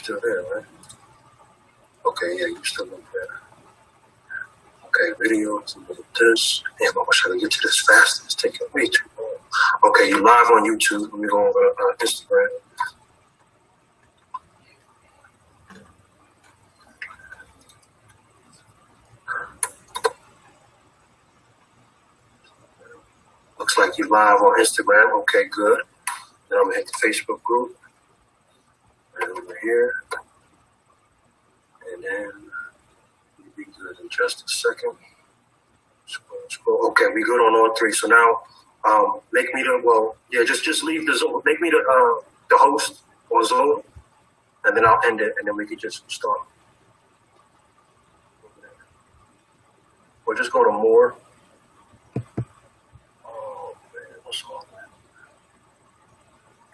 still there, right? Okay, yeah, you still up there. Okay, videos and this. Damn, I wish I could get to this faster. It's taking way too long. Okay, you live on YouTube. Let me go over Instagram. Looks like you live on Instagram. Okay, good. Now I'm gonna hit the Facebook group. Right over here. And then we'll be good in just a second. Scroll. Okay, we good on all three. So now make me just leave the Zoom. Make me the host on Zoom, and then I'll end it, and then we can just start. Or just go to more. Oh man, what's wrong?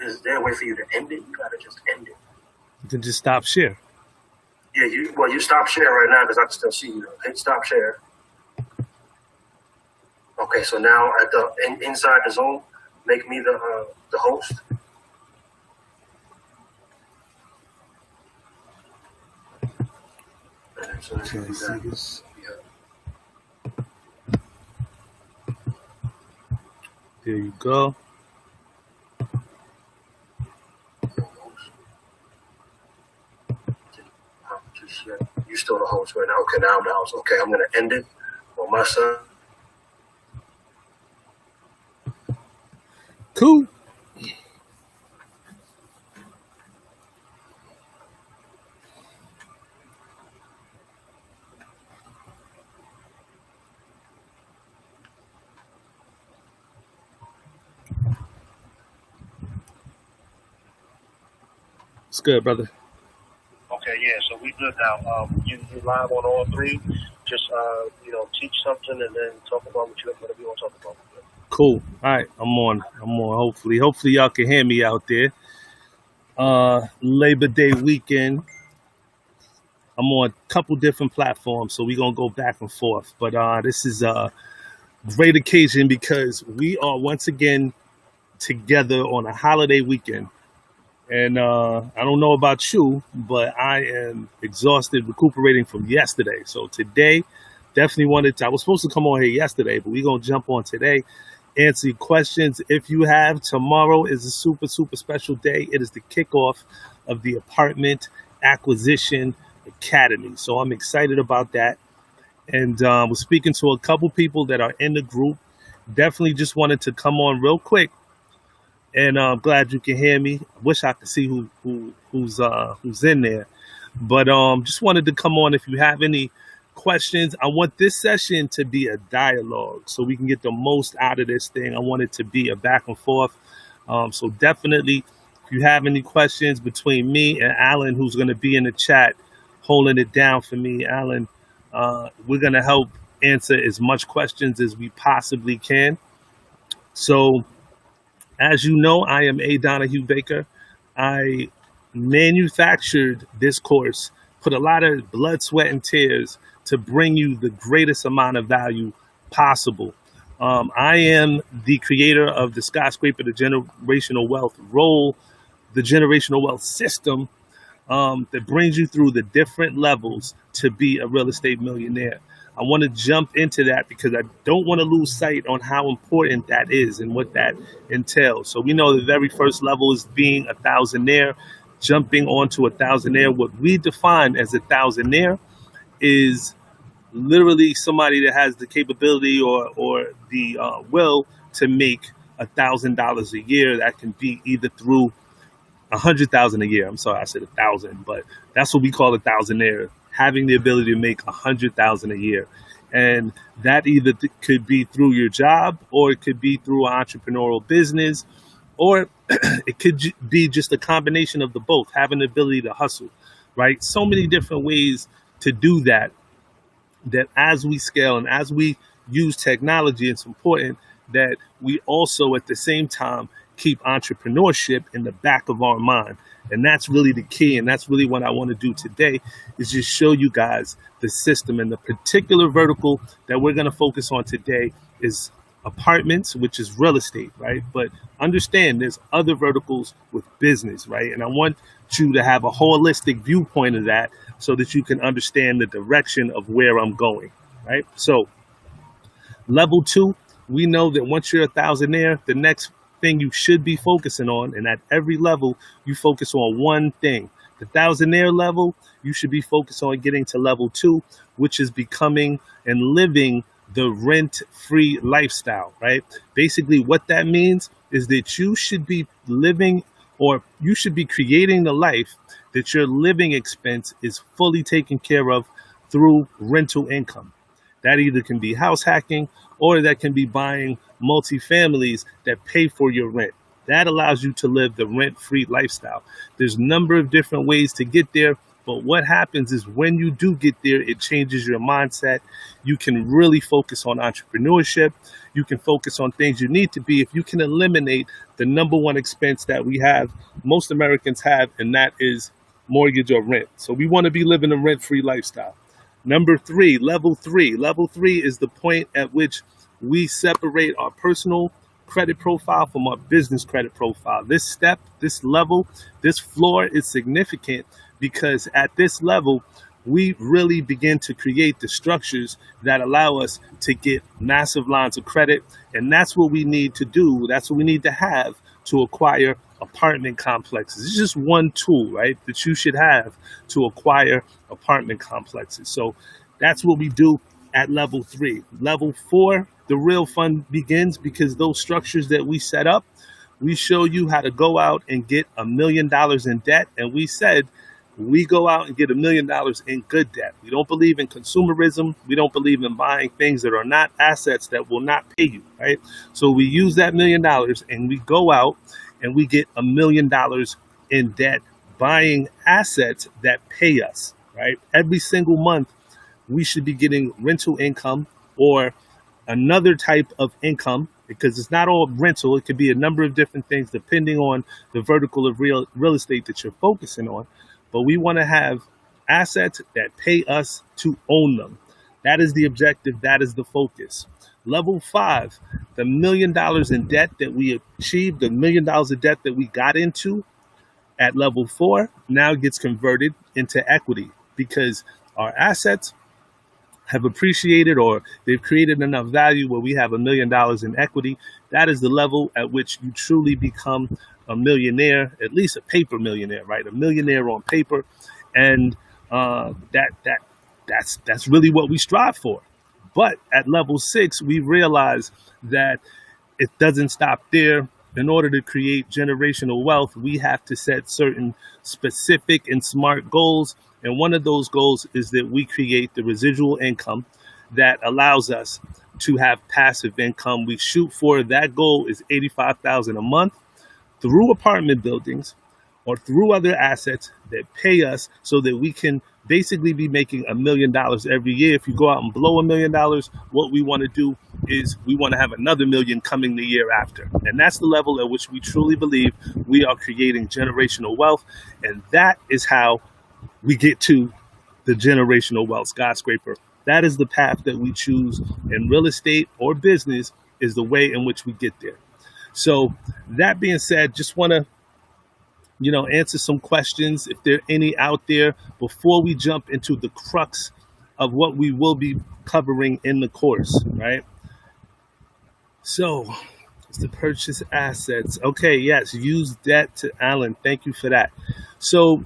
Is there a way for you to end it? You gotta just end it. You can just stop share. Yeah, you stop share right now because I can still see you. Hit stop share. Okay, so now at the inside the Zoom, make me the host. So Okay, see this. Yeah. There you go. You still the host right now. Okay, now I'm the host. Okay, I'm gonna end it on my side. Cool. It's good, brother. Okay, yeah, so we good now. You live on all three. Just teach something and then talk about whatever you want to talk about. Cool. All right, I'm on. Hopefully y'all can hear me out there. Labor Day weekend. I'm on a couple different platforms, so we're gonna go back and forth. But this is a great occasion because we are once again together on a holiday weekend. And I don't know about you, but I am exhausted recuperating from yesterday. So today, definitely I was supposed to come on here yesterday, but we're going to jump on today, answer your questions if you have. Tomorrow is a super, super special day. It is the kickoff of the Apartment Acquisition Academy. So I'm excited about that. And we're speaking to a couple people that are in the group. Definitely just wanted to come on real quick. And I'm glad you can hear me. I wish I could see who's in there, but just wanted to come on. If you have any questions, I want this session to be a dialogue, so we can get the most out of this thing. I want it to be a back and forth. So definitely, if you have any questions between me and Alan, who's going to be in the chat, holding it down for me, Alan, we're going to help answer as much questions as we possibly can. So, as you know, I am A. Donahue Baker. I manufactured this course, put a lot of blood, sweat, and tears to bring you the greatest amount of value possible. I am the creator of the skyscraper, the generational wealth role, the generational wealth system that brings you through the different levels to be a real estate millionaire. I want to jump into that because I don't want to lose sight on how important that is and what that entails. So we know the very first level is being a thousandaire, jumping onto a thousandaire. What we define as a thousandaire is literally somebody that has the capability or the will to make $1,000 a year. That can be either through 100,000 a year. I'm sorry, I said 1,000, but that's what we call a thousandaire. Having the ability to make 100,000 a year. And that either could be through your job, or it could be through an entrepreneurial business, or it could be just a combination of the both, having the ability to hustle, right? So many different ways to do that as we scale and as we use technology, it's important that we also at the same time keep entrepreneurship in the back of our mind. And that's really the key. And that's really what I want to do today, is just show you guys the system. And the particular vertical that we're going to focus on today is apartments, which is real estate, right? But understand there's other verticals with business, right? And I want you to have a holistic viewpoint of that so that you can understand the direction of where I'm going, right? So level two, we know that once you're a thousandaire, the next thing you should be focusing on, and at every level, you focus on one thing. The thousandaire level, you should be focused on getting to level two, which is becoming and living the rent-free lifestyle, right? Basically, what that means is that you should be living, or you should be creating the life that your living expense is fully taken care of through rental income. That either can be house hacking or that can be buying multifamilies that pay for your rent. That allows you to live the rent-free lifestyle. There's a number of different ways to get there, but what happens is when you do get there, it changes your mindset. You can really focus on entrepreneurship. You can focus on things you need to be. If you can eliminate the number one expense that we have, most Americans have, and that is mortgage or rent. So we want to be living a rent-free lifestyle. Number three, level three. Level three is the point at which we separate our personal credit profile from our business credit profile. This step, this level, this floor is significant because at this level, we really begin to create the structures that allow us to get massive lines of credit. And that's what we need to do. That's what we need to have to acquire apartment complexes. It's just one tool, right, that you should have to acquire apartment complexes. So that's what we do at level three. Level four, the real fun begins because those structures that we set up, we show you how to go out and get $1 million in debt. And we said, we go out and get $1 million in good debt. We don't believe in consumerism. We don't believe in buying things that are not assets that will not pay you, right? So we use that $1 million and we go out and we get $1 million in debt buying assets that pay us, right? Every single month, we should be getting rental income or another type of income, because it's not all rental. It could be a number of different things depending on the vertical of real estate that you're focusing on. But we want to have assets that pay us to own them. That is the objective. That is the focus. Level five, the $1 million in debt that we achieved, the $1 million of debt that we got into at level four now gets converted into equity because our assets have appreciated or they've created enough value where we have $1 million in equity. That is the level at which you truly become a millionaire, at least a paper millionaire, right? A millionaire on paper. And that's really what we strive for. But at level six, we realize that it doesn't stop there. In order to create generational wealth, we have to set certain specific and smart goals. And one of those goals is that we create the residual income that allows us to have passive income. We shoot for that goal is $85,000 a month through apartment buildings or through other assets that pay us so that we can basically be making $1 million every year. If you go out and blow $1 million, what we want to do is we want to have another million coming the year after. And that's the level at which we truly believe we are creating generational wealth. And that is how we get to the generational wealth skyscraper. That is the path that we choose in real estate or business, is the way in which we get there. So that being said, just want to answer some questions if there are any out there before we jump into the crux of what we will be covering in the course, right? So it's to purchase assets. Okay, yes, use debt to Alan. Thank you for that. So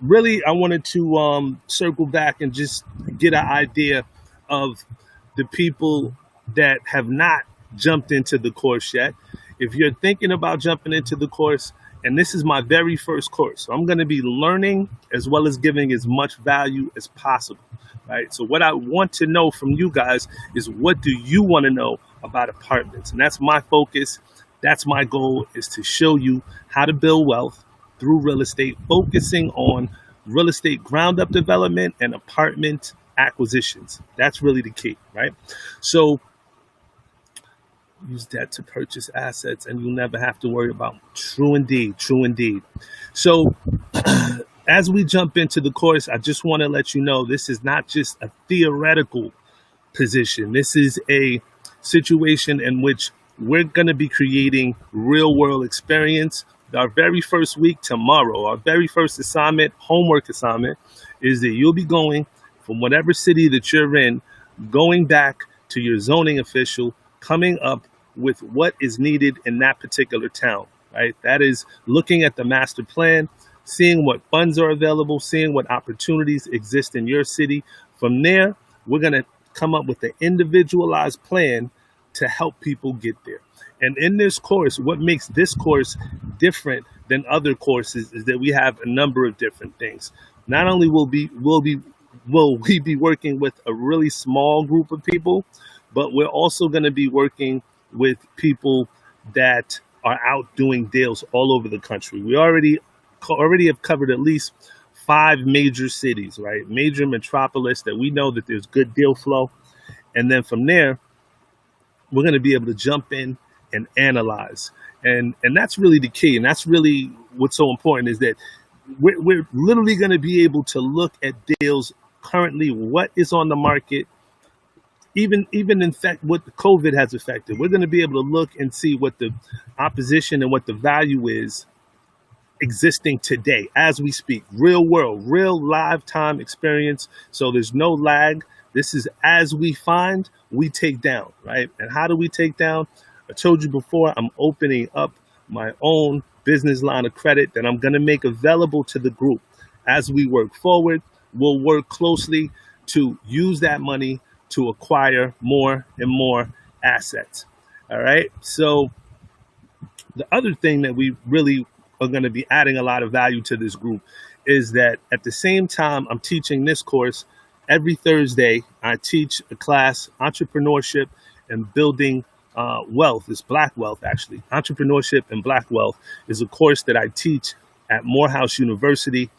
really, I wanted to circle back and just get an idea of the people that have not jumped into the course yet. If you're thinking about jumping into the course, and this is my very first course, so I'm going to be learning as well as giving as much value as possible, right? So what I want to know from you guys is, what do you want to know about apartments? And that's my focus. That's my goal, is to show you how to build wealth through real estate, focusing on real estate ground up development and apartment acquisitions. That's really the key, right? So use debt to purchase assets and you'll never have to worry about. True indeed. True indeed. So as we jump into the course, I just want to let you know this is not just a theoretical position. This is a situation in which we're going to be creating real world experience. Our very first week tomorrow, our very first assignment, homework assignment, is that you'll be going from whatever city that you're in, going back to your zoning official, coming up with what is needed in that particular town, right? That is looking at the master plan, seeing what funds are available, seeing what opportunities exist in your city. From there, we're going to come up with an individualized plan to help people get there. And in this course, what makes this course different than other courses is that we have a number of different things. Not only will we be working with a really small group of people, but we're also going to be working with people that are out doing deals all over the country. We already have covered at least 5 major cities, right? Major metropolis that we know that there's good deal flow. And then from there, we're going to be able to jump in and analyze. And that's really the key. And that's really what's so important, is that we're literally going to be able to look at deals currently, what is on the market, even in fact, what the COVID has affected. We're going to be able to look and see what the opposition and what the value is existing today as we speak. Real world, real live time experience. So there's no lag. This is as we find, we take down, right? And how do we take down? I told you before, I'm opening up my own business line of credit that I'm going to make available to the group. As we work forward, we'll work closely to use that money to acquire more and more assets. All right. So the other thing that we really are going to be adding a lot of value to this group is that at the same time I'm teaching this course, every Thursday I teach a class, Entrepreneurship and Building Wealth. It's Black Wealth, actually. Entrepreneurship and Black Wealth is a course that I teach at Morehouse University.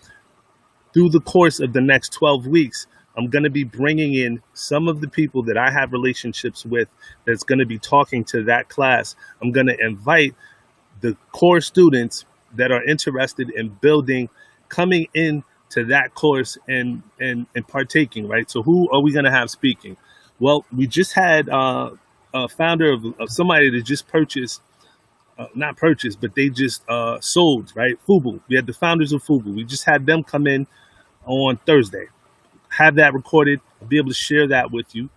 Through the course of the next 12 weeks, I'm going to be bringing in some of the people that I have relationships with that's going to be talking to that class. I'm going to invite the core students that are interested in building, coming in to that course and partaking, right? So who are we going to have speaking? Well, we just had a founder of somebody that just purchased, not purchased, but they just sold, right? Fubu. We had the founders of Fubu. We just had them come in on Thursday. Have that recorded. I'll be able to share that with you.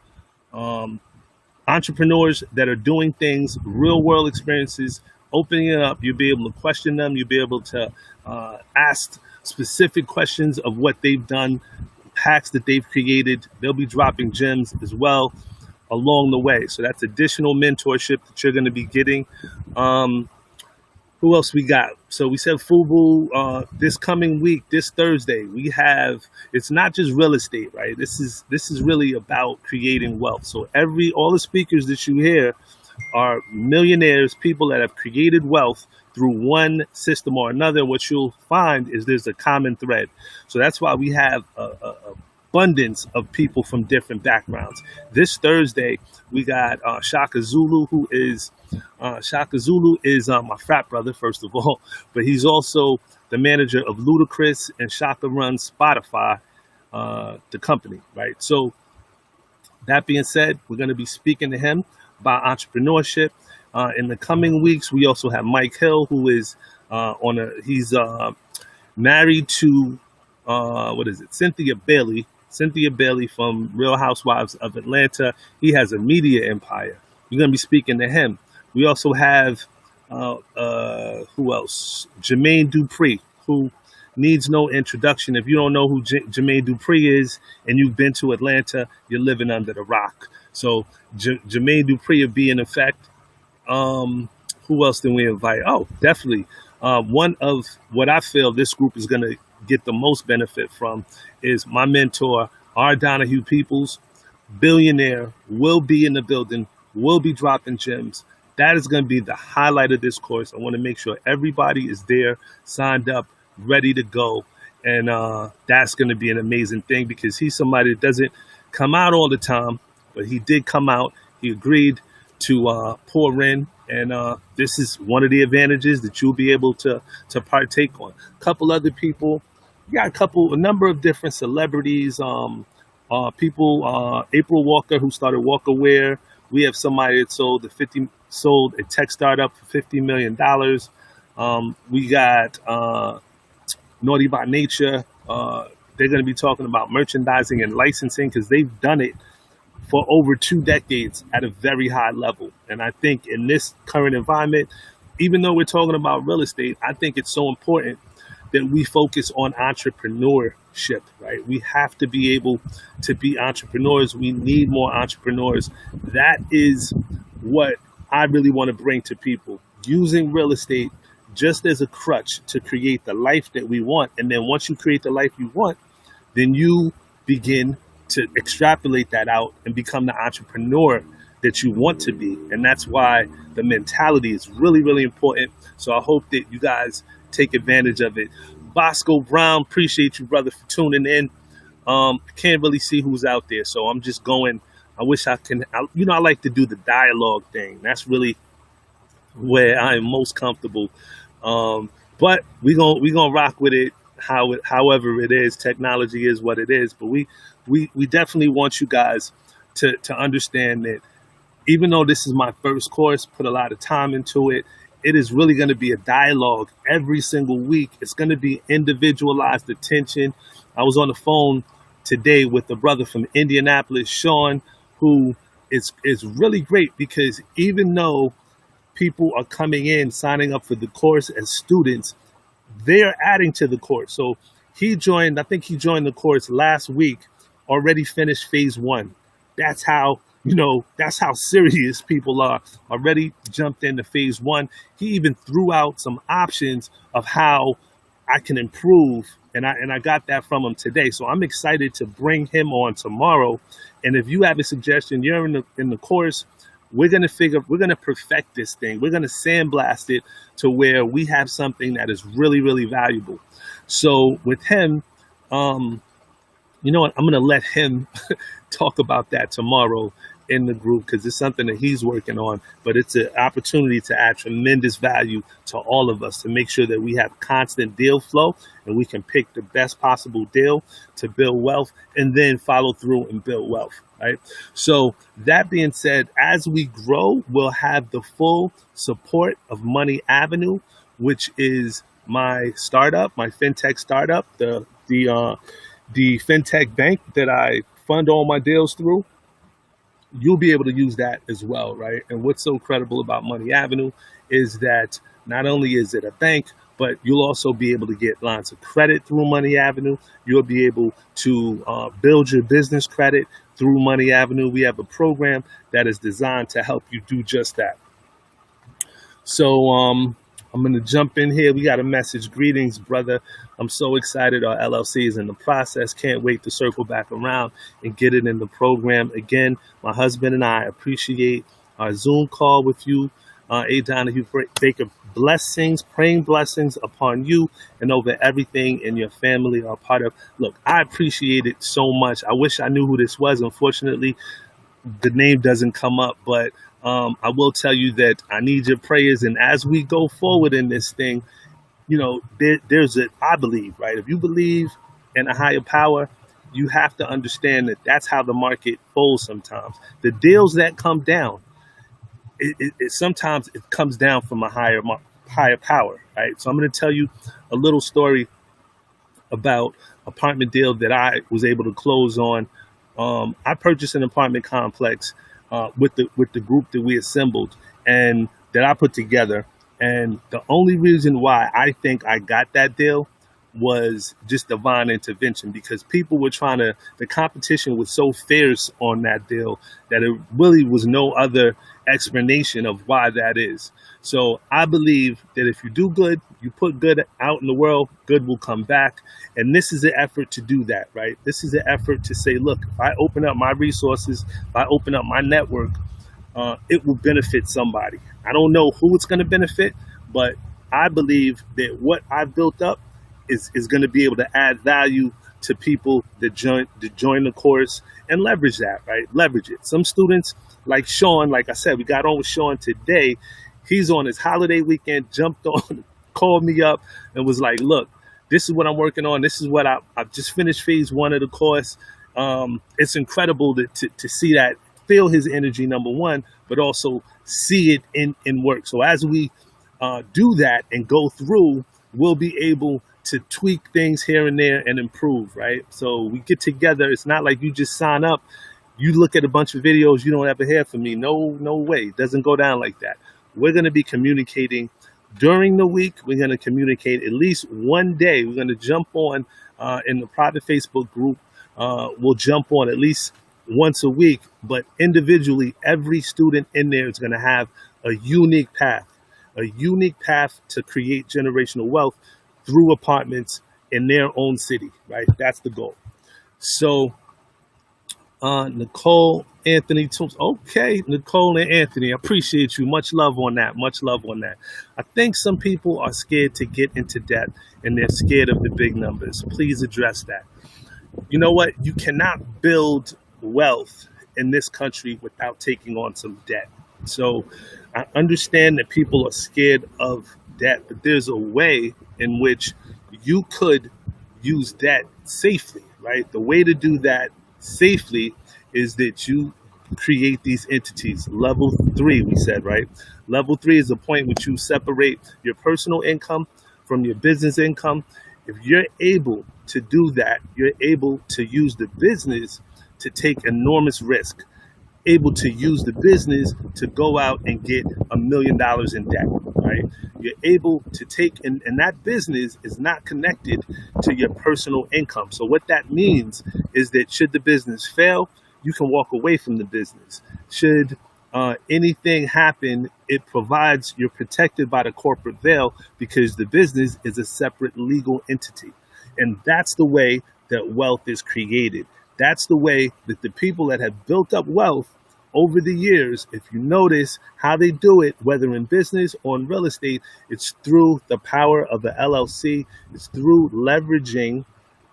Entrepreneurs that are doing things, real world experiences, opening it up. You'll be able to question them. You'll be able to ask specific questions of what they've done, hacks that they've created. They'll be dropping gems as well along the way. So that's additional mentorship that you're going to be getting. Who else we got? So we said Fubu. This coming week, this Thursday, we have. It's not just real estate, right? This is really about creating wealth. So all the speakers that you hear are millionaires, people that have created wealth through one system or another. What you'll find is there's a common thread. So that's why we have a abundance of people from different backgrounds. This Thursday, we got Shaka Zulu, who is my frat brother, first of all, but he's also the manager of Ludacris, and Shaka runs Spotify, the company, right? So that being said, we're going to be speaking to him about entrepreneurship. In the coming weeks, we also have Mike Hill, who is he's married to Cynthia Bailey from Real Housewives of Atlanta. He has a media empire. We're going to be speaking to him. We also have who else? Jermaine Dupree, who needs no introduction. If you don't know who Jermaine Dupree is and you've been to Atlanta, you're living under the rock. So Jermaine Dupree will be in effect. Who else did we invite? Oh, definitely. One of what I feel this group is going to get the most benefit from is my mentor, R. Donahue Peoples, billionaire, will be in the building, will be dropping gems. That is going to be the highlight of this course. I want to make sure everybody is there, signed up, ready to go. And that's going to be an amazing thing, because he's somebody that doesn't come out all the time, but he did come out. He agreed to pour in. And this is one of the advantages that you'll be able to partake on. A couple other people, a number of different celebrities, people, April Walker, who started Walker Wear, We have somebody that sold a tech startup for $50 million. We got Naughty by Nature. They're going to be talking about merchandising and licensing because they've done it for over 2 decades at a very high level. And I think in this current environment, even though we're talking about real estate, I think it's so important that we focus on entrepreneurship, right? We have to be able to be entrepreneurs. We need more entrepreneurs. That is what I really want to bring to people, using real estate just as a crutch to create the life that we want. And then once you create the life you want, then you begin to extrapolate that out and become the entrepreneur that you want to be. And that's why the mentality is really, really important. So I hope that you guys take advantage of it. Bosco Brown, appreciate you, brother, for tuning in. Can't really see who's out there, so I'm just going. I wish I can, I like to do the dialogue thing. That's really where I am most comfortable. But we gonna rock with it. However it is, technology is what it is. But we definitely want you guys to understand that even though this is my first course, put a lot of time into it. It is really going to be a dialogue every single week. It's going to be individualized attention. I was on the phone today with a brother from Indianapolis, Sean, who is really great because even though people are coming in, signing up for the course as students, they're adding to the course. So I think he joined the course last week, already finished phase 1. That's how serious people are. Already jumped into phase 1. He even threw out some options of how I can improve. And I got that from him today. So I'm excited to bring him on tomorrow. And if you have a suggestion, you're in the course, we're going to perfect this thing. We're going to sandblast it to where we have something that is really, really valuable. So with him, you know what? I'm going to let him talk about that tomorrow in the group because it's something that he's working on. But it's an opportunity to add tremendous value to all of us to make sure that we have constant deal flow and we can pick the best possible deal to build wealth and then follow through and build wealth, right? So that being said, as we grow, we'll have the full support of Money Avenue, which is my startup, my fintech startup, the fintech bank that I fund all my deals through. You'll be able to use that as well, right? And what's so credible about Money Avenue is that not only is it a bank, but you'll also be able to get lines of credit through Money Avenue. You'll be able to build your business credit through Money Avenue. We have a program that is designed to help you do just that. So I'm going to jump in here. We got a message. Greetings, brother. I'm so excited. Our LLC is in the process. Can't wait to circle back around and get it in the program. Again, my husband and I appreciate our Zoom call with you. A. Donahue Baker, praying blessings upon you and over everything in your family are part of. Look, I appreciate it so much. I wish I knew who this was. Unfortunately, the name doesn't come up, but I will tell you that I need your prayers. And as we go forward in this thing, I believe, right? If you believe in a higher power, you have to understand that that's how the market folds sometimes. The deals that come down, sometimes it comes down from a higher power, right? So I'm going to tell you a little story about apartment deal that I was able to close on. I purchased an apartment complex with the group that we assembled and that I put together. And the only reason why I think I got that deal was just divine intervention because people were the competition was so fierce on that deal that it really was no other explanation of why that is. So I believe that if you do good, you put good out in the world, good will come back. And this is an effort to do that, right? This is an effort to say, look, if I open up my resources, if I open up my network, it will benefit somebody. I don't know who it's going to benefit, but I believe that what I've built up is going to be able to add value to people that join the course and leverage that, right? Leverage it. Some students like Sean, like I said, we got on with Sean today. He's on his holiday weekend, jumped on, called me up and was like, look, this is what I'm working on. This is what I've just finished phase 1 of the course. It's incredible to see that feel his energy, number one, but also see it in work. So as we do that and go through, we'll be able to tweak things here and there and improve, right? So we get together. It's not like you just sign up, you look at a bunch of videos, you don't ever hear from me. No way. It doesn't go down like that. We're going to be communicating during the week. We're going to communicate at least one day. We're going to jump on in the private Facebook group. We'll jump on at least once a week, but individually, every student in there is going to have a unique path to create generational wealth through apartments in their own city, right? That's the goal. So, Nicole, Anthony, okay, Nicole and Anthony, I appreciate you. Much love on that. Much love on that. I think some people are scared to get into debt and they're scared of the big numbers. Please address that. You know what? You cannot build wealth in this country without taking on some debt. So I understand that people are scared of debt, but there's a way in which you could use debt safely, right? The way to do that safely is that you create these entities. Level 3, we said, right? Level 3 is a point which you separate your personal income from your business income. If you're able to do that, you're able to use the business to take enormous risk, able to use the business to go out and get $1 million in debt, right? You're able to take, and that business is not connected to your personal income. So what that means is that should the business fail, you can walk away from the business. Should anything happen, it provides, you're protected by the corporate veil because the business is a separate legal entity. And that's the way that wealth is created. That's the way that the people that have built up wealth over the years, if you notice how they do it, whether in business or in real estate, it's through the power of the LLC. It's through leveraging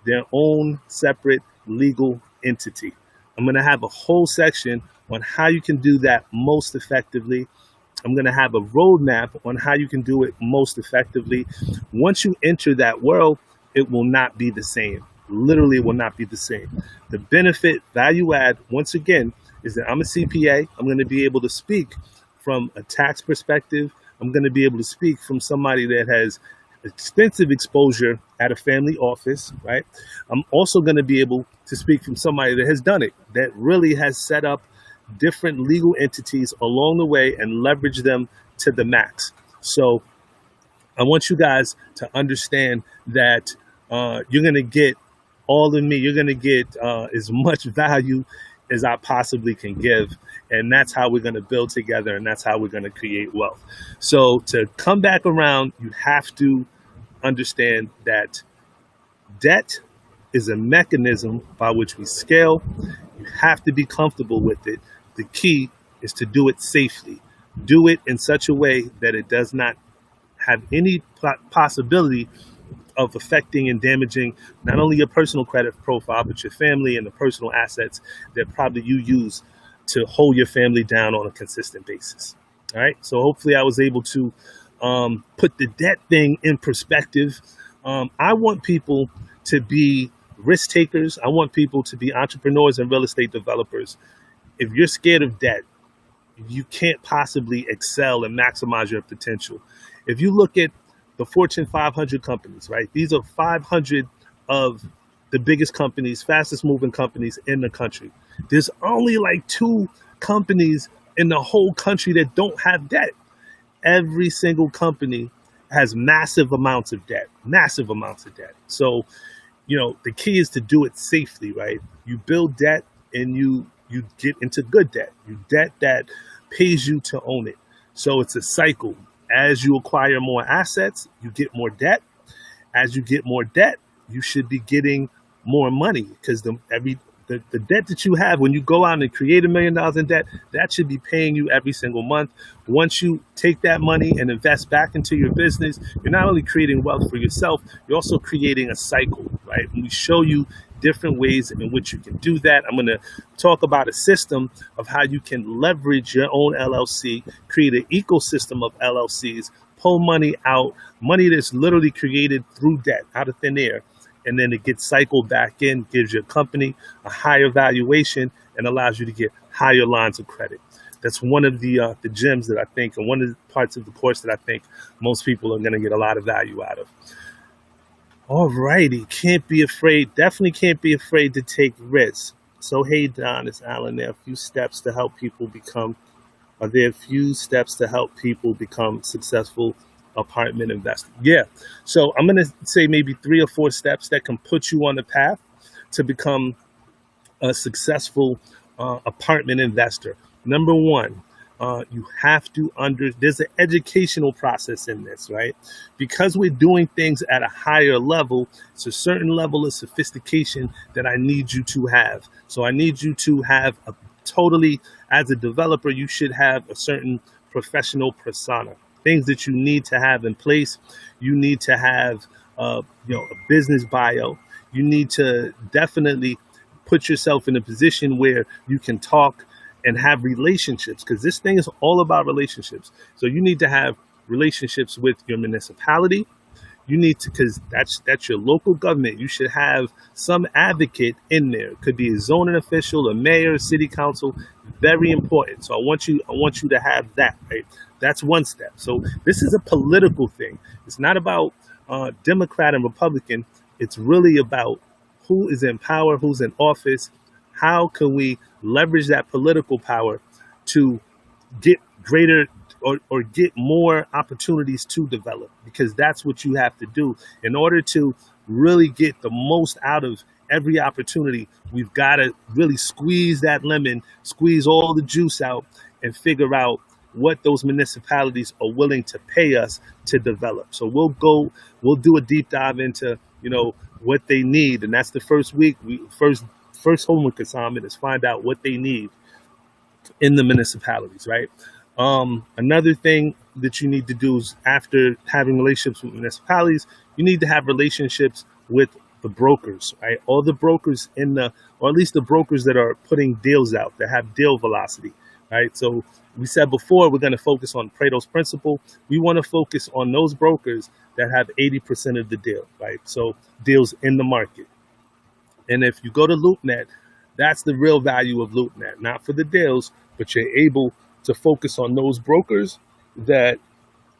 their own separate legal entity. I'm going to have a whole section on how you can do that most effectively. I'm going to have a roadmap on how you can do it most effectively. Once you enter that world, it will not be the same. Literally, it will not be the same. The benefit, value add, once again, is that I'm a CPA. I'm going to be able to speak from a tax perspective. I'm going to be able to speak from somebody that has extensive exposure at a family office, right? I'm also going to be able to speak from somebody that has done it, that really has set up different legal entities along the way and leverage them to the max. So I want you guys to understand that you're going to get all of me. You're going to get as much value as I possibly can give. And that's how we're going to build together. And that's how we're going to create wealth. So to come back around, you have to understand that debt is a mechanism by which we scale. You have to be comfortable with it. The key is to do it safely. Do it in such a way that it does not have any possibility of affecting and damaging not only your personal credit profile, but your family and the personal assets that probably you use to hold your family down on a consistent basis. All right. So hopefully I was able to put the debt thing in perspective. I want people to be risk takers. I want people to be entrepreneurs and real estate developers. If you're scared of debt, you can't possibly excel and maximize your potential. If you look at the Fortune 500 companies, right? These are 500 of the biggest companies, fastest moving companies in the country. There's only like 2 companies in the whole country that don't have debt. Every single company has massive amounts of debt. So, you know, the key is to do it safely, right? You build debt and you get into good debt. You debt that pays you to own it. So it's a cycle. As you acquire more assets, you get more debt. As you get more debt, you should be getting more money because the debt that you have when you go out and create $1 million in debt, that should be paying you every single month. Once you take that money and invest back into your business, you're not only creating wealth for yourself, you're also creating a cycle, right? And we show you different ways in which you can do that. I'm going to talk about a system of how you can leverage your own LLC, create an ecosystem of LLCs, pull money out, money that's literally created through debt out of thin air. And then it gets cycled back in, gives your company a higher valuation and allows you to get higher lines of credit. That's one of the gems that I think, and one of the parts of the course that I think most people are going to get a lot of value out of. All righty, can't be afraid. Definitely can't be afraid to take risks. So hey, Don, it's Alan. There are a few steps to help people become. Are there a few steps to help people become successful apartment investors? Yeah. So I'm going to say maybe 3 or 4 steps that can put you on the path to become a successful apartment investor. Number one, you have to there's an educational process in this, right? Because we're doing things at a higher level, it's a certain level of sophistication that I need you to have. So I need you to have a totally, as a developer, you should have a certain professional persona, things that you need to have in place. You need to have, a business bio. You need to definitely put yourself in a position where you can talk and have relationships, because this thing is all about relationships. So you need to have relationships with your municipality. You need to, because that's your local government. You should have some advocate in there. It could be a zoning official, a mayor, city council. Very important. So I want you to have that, right? That's one step. So this is a political thing. It's not about Democrat and Republican. It's really about who is in power, who's in office. How can we leverage that political power to get greater or get more opportunities to develop? Because that's what you have to do in order to really get the most out of every opportunity. We've got to really squeeze that lemon, squeeze all the juice out, and figure out what those municipalities are willing to pay us to develop. So we'll do a deep dive into, what they need. And that's the first week. First homework assignment is find out what they need in the municipalities, right? Another thing that you need to do is, after having relationships with municipalities, you need to have relationships with the brokers, right? All the brokers or at least the brokers that are putting deals out, that have deal velocity, right? So we said before, we're going to focus on Pareto's principle. We want to focus on those brokers that have 80% of the deal, right? So deals in the market. And if you go to LoopNet, that's the real value of LoopNet, not for the deals, but you're able to focus on those brokers that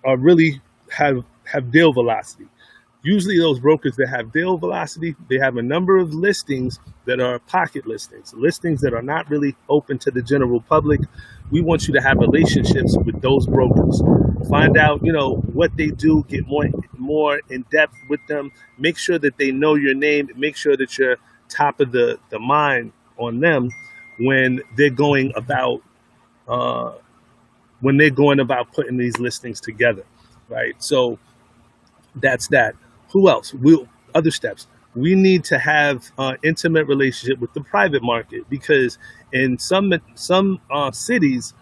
are really have deal velocity. Usually those brokers that have deal velocity, they have a number of listings that are pocket listings that are not really open to the general public. We want you to have relationships with those brokers. Find out, what they do, get more in depth with them. Make sure that they know your name. Make sure that you're top of the mind on them when they're going about putting these listings together, right? So that's that. Who else? Other steps. We need to have intimate relationship with the private market, because in some cities,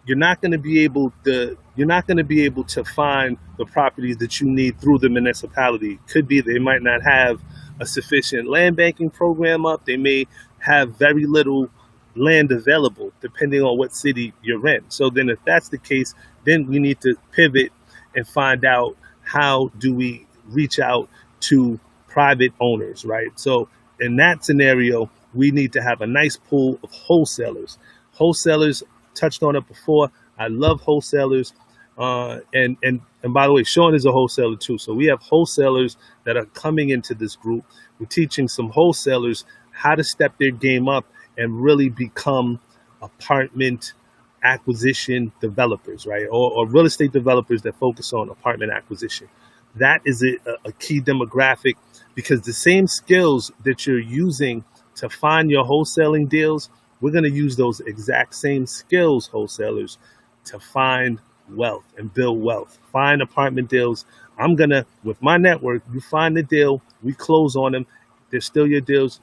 you're not going to be able to find the properties that you need through the municipality. Could be they might not have a sufficient land banking program up. They may have very little land available, depending on what city you're in. So then if that's the case, then we need to pivot and find out, how do we reach out to private owners, right? So in that scenario, we need to have a nice pool of wholesalers. Wholesalers, touched on it before. I love wholesalers. And by the way, Sean is a wholesaler too. So we have wholesalers that are coming into this group. We're teaching some wholesalers how to step their game up and really become apartment acquisition developers, right? Or real estate developers that focus on apartment acquisition. That is a key demographic, because the same skills that you're using to find your wholesaling deals, we're going to use those exact same skills, wholesalers, to find wealth and build wealth. Find apartment deals. I'm going to, with my network, you find the deal, we close on them. They're still your deals.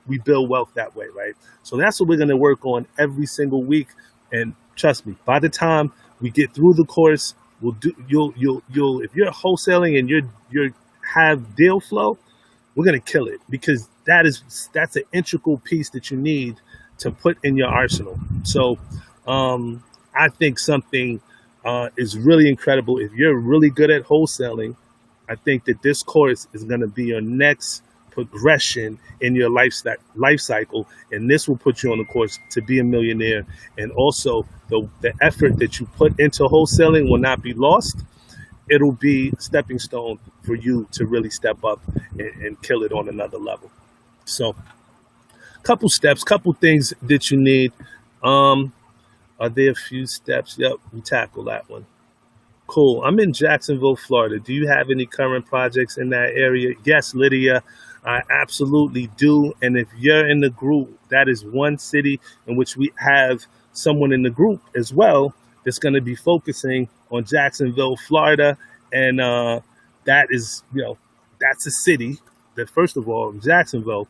We build wealth that way, right? So that's what we're going to work on every single week. And trust me, by the time we get through the course, you'll if you're wholesaling and you have deal flow, we're going to kill it, because that's an integral piece that you need to put in your arsenal. So I think something is really incredible. If you're really good at wholesaling, I think that this course is going to be your next progression in your life cycle, and this will put you on the course to be a millionaire. And also, the effort that you put into wholesaling will not be lost. It'll be a stepping stone for you to really step up and kill it on another level. So, couple steps, couple things that you need. Are there a few steps? Yep, we tackle that one. Cool. I'm in Jacksonville, Florida. Do you have any current projects in that area? Yes, Lydia, I absolutely do. And if you're in the group, that is one city in which we have someone in the group as well that's going to be focusing on Jacksonville, Florida. And that is, that's a city that, first of all, Jacksonville,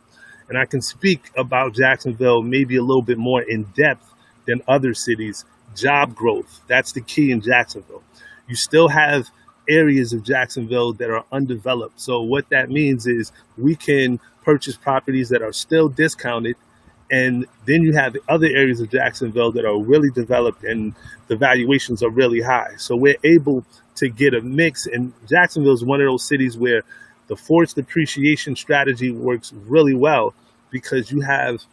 and I can speak about Jacksonville maybe a little bit more in depth than other cities. Job growth, that's the key in Jacksonville. You still have areas of Jacksonville that are undeveloped. So what that means is we can purchase properties that are still discounted, and then you have other areas of Jacksonville that are really developed and the valuations are really high. So we're able to get a mix, and Jacksonville is one of those cities where the forced depreciation strategy works really well because you have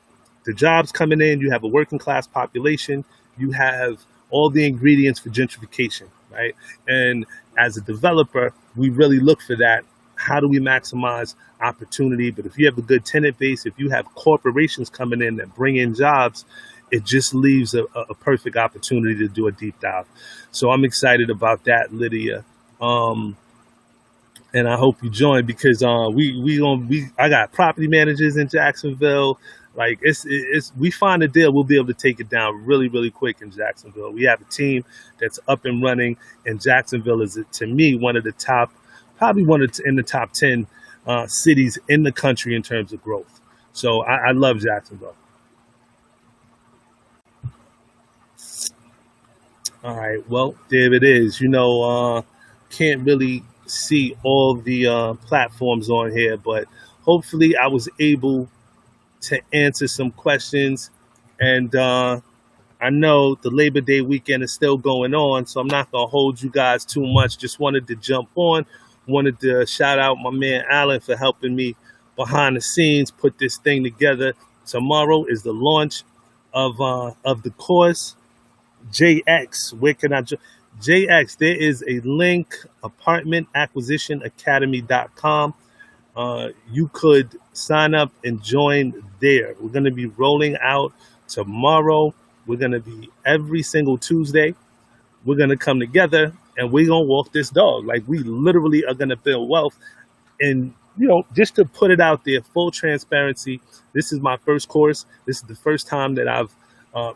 the jobs coming in, you have a working class population, you have all the ingredients for gentrification, right? And as a developer, we really look for that. How do we maximize opportunity? But if you have a good tenant base, if you have corporations coming in that bring in jobs, it just leaves a perfect opportunity to do a deep dive. So I'm excited about that, Lydia. And I hope you join because I got property managers in Jacksonville. Like we find a deal, we'll be able to take it down really, really quick in Jacksonville. We have a team that's up and running, and Jacksonville is, to me, one of the top, probably in the top 10 cities in the country in terms of growth. So I love Jacksonville. All right, well, there it is. Can't really see all the platforms on here, but hopefully I was able to answer some questions. And I know the Labor Day weekend is still going on, so I'm not going to hold you guys too much. Just wanted to jump on. Wanted to shout out my man Alan for helping me behind the scenes put this thing together. Tomorrow is the launch of the course. JX, where can I JX, there is a link, apartmentacquisitionacademy.com. You could sign up and join there. We're going to be rolling out tomorrow. We're going to be every single Tuesday. We're going to come together and we're going to walk this dog. Like, we literally are going to build wealth. And, just to put it out there, full transparency, this is my first course. This is the first time that I've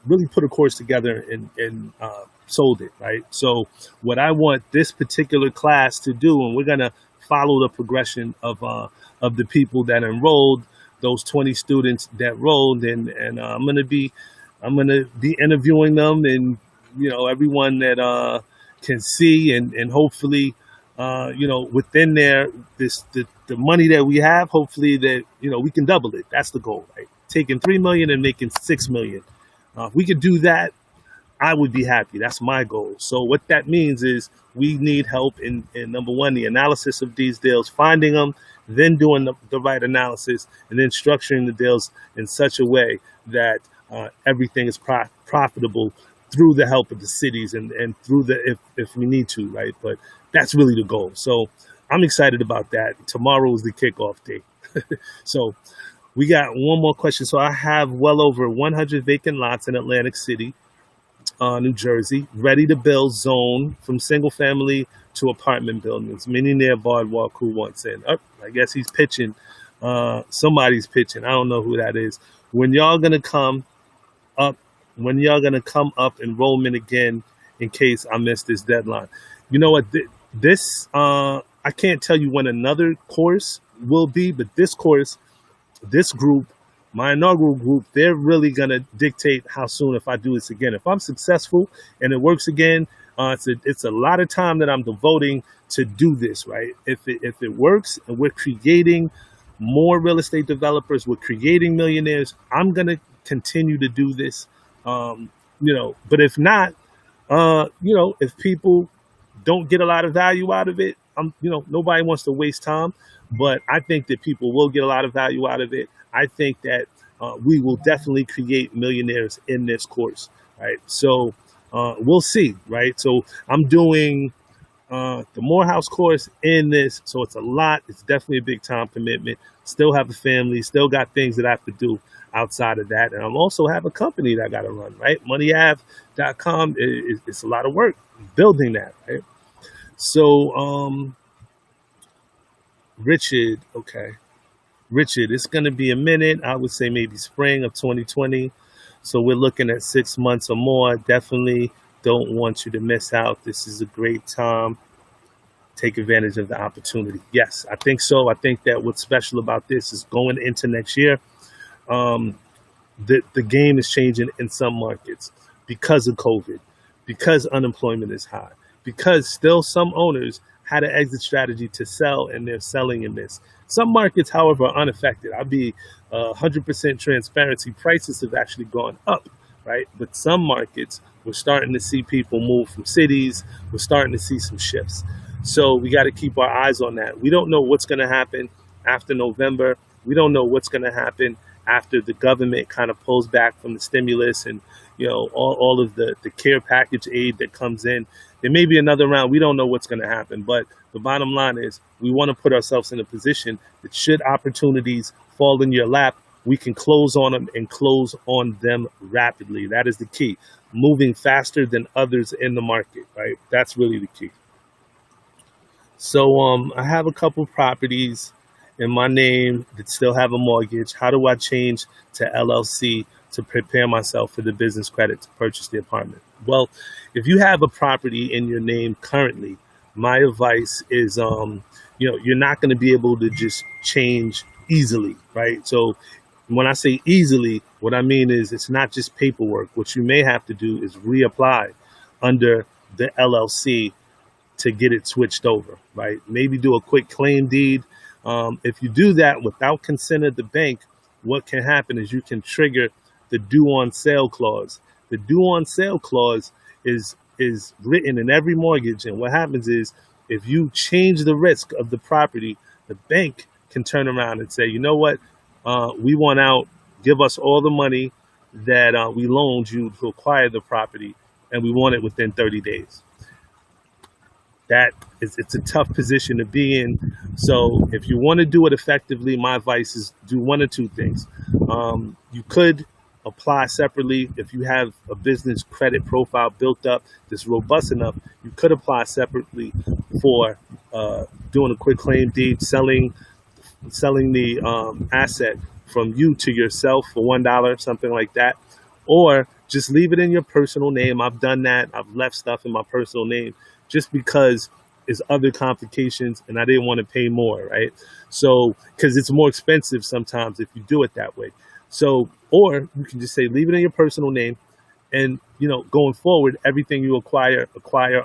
really put a course together and sold it, right? So what I want this particular class to do, and we're going to follow the progression of the people that enrolled, those 20 students that enrolled, and I'm going to be interviewing them, and everyone that can see, and hopefully within there, the money that we have, hopefully that we can double it. That's the goal, right? Taking 3 million and making 6 million. If we could do that, I would be happy. That's my goal. So what that means is we need help in number one, the analysis of these deals, finding them, then doing the right analysis, and then structuring the deals in such a way that everything is profitable through the help of the cities and through if we need to, right? But that's really the goal. So I'm excited about that. Tomorrow is the kickoff day. So we got one more question. So I have well over 100 vacant lots in Atlantic City, New Jersey, ready to build zone from single family to apartment buildings. Millionaire Boardwalk, who wants in? Oh, I guess he's pitching. Somebody's pitching. I don't know who that is. When y'all gonna come up? When y'all gonna come up enrollment again? In case I missed this deadline. You know what? This I can't tell you when another course will be, but this course, this group, my inaugural group, they're really going to dictate how soon if I do this again. If I'm successful and it works again, it's a lot of time that I'm devoting to do this, right? If it works and we're creating more real estate developers, we're creating millionaires, I'm going to continue to do this, but if not, if people don't get a lot of value out of it, nobody wants to waste time. but I think that people will get a lot of value out of it. I think that we will definitely create millionaires in this course, right? So we'll see, right? So I'm doing the Morehouse course in this, so it's a lot. It's definitely a big time commitment. Still have a family, still got things that I have to do outside of that, and I also have a company that I got to run, right? MoneyAv.com. It's a lot of work building that, right? So, Richard, okay. Richard, it's going to be a minute. I would say maybe spring of 2020. So we're looking at 6 months or more. Definitely don't want you to miss out. This is a great time. Take advantage of the opportunity. Yes, I think so. I think that what's special about this is going into next year. Um, the game is changing in some markets because of COVID, because unemployment is high, because still some owners had an exit strategy to sell and they're selling in this. Some markets, however, are unaffected. I'll be 100% transparency. Prices have actually gone up, right? But some markets, we're starting to see people move from cities. We're starting to see some shifts. So we got to keep our eyes on that. We don't know what's going to happen after November. We don't know what's going to happen after the government kind of pulls back from the stimulus and, all of the care package aid that comes in. There may be another round. We don't know what's going to happen. But the bottom line is we want to put ourselves in a position that should opportunities fall in your lap, we can close on them and close on them rapidly. That is the key. Moving faster than others in the market, right? That's really the key. So I have a couple properties in my name that still have a mortgage. How do I change to LLC to prepare myself for the business credit to purchase the apartment? Well, if you have a property in your name currently, my advice is, you're not going to be able to just change easily, right? So when I say easily, what I mean is it's not just paperwork. What you may have to do is reapply under the LLC to get it switched over, right? Maybe do a quick claim deed. If you do that without consent of the bank, what can happen is you can trigger the due on sale clause. The due on sale clause is written in every mortgage, and what happens is if you change the risk of the property, the bank can turn around and say, you know what, we want out, give us all the money that we loaned you to acquire the property, and we want it within 30 days. It's a tough position to be in. So if you want to do it effectively, my advice is do one or two things. You could apply separately. If you have a business credit profile built up that's robust enough, you could apply separately for doing a quick claim deed, selling the asset from you to yourself for $1, something like that, or just leave it in your personal name. I've done that. I've left stuff in my personal name just because there's other complications and I didn't want to pay more, right? So, because it's more expensive sometimes if you do it that way. So, or you can just say, leave it in your personal name, and, going forward, everything you acquire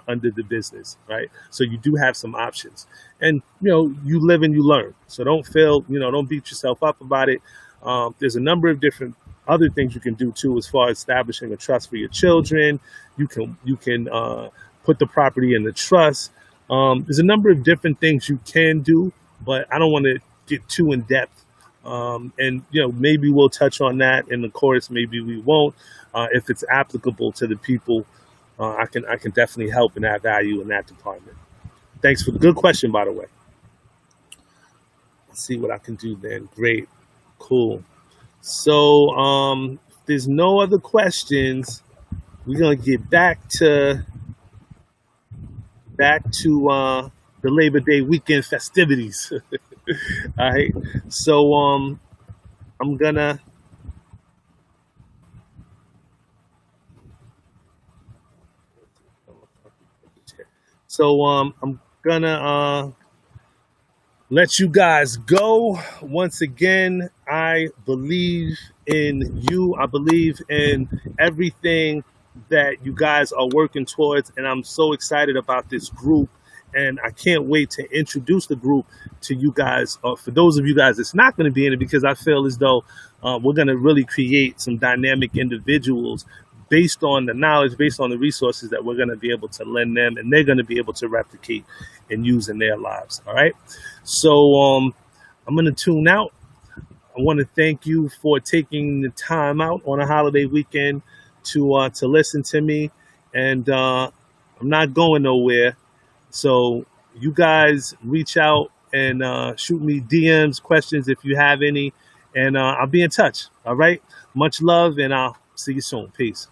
under the business, right? So you do have some options, and, you live and you learn. So don't don't beat yourself up about it. There's a number of different other things you can do too, as far as establishing a trust for your children. You can put the property in the trust. There's a number of different things you can do, but I don't want to get too in depth. And maybe we'll touch on that in the course. Maybe we won't. If it's applicable to the people, I can definitely help and add value in that department. Thanks for the good question, by the way. Let's see what I can do then. Great, cool. So if there's no other questions, we're gonna get back to the Labor Day weekend festivities. All right. So I'm gonna let you guys go. Once again, I believe in you. I believe in everything that you guys are working towards, and I'm so excited about this group, and I can't wait to introduce the group to you guys. For those of you guys that's not going to be in it, because I feel as though we're going to really create some dynamic individuals based on the knowledge, based on the resources that we're going to be able to lend them, and they're going to be able to replicate and use in their lives. All right. So I'm going to tune out. I want to thank you for taking the time out on a holiday weekend to listen to me, and I'm not going nowhere. So you guys reach out and shoot me DMs, questions if you have any, and I'll be in touch. All right. Much love, and I'll see you soon. Peace.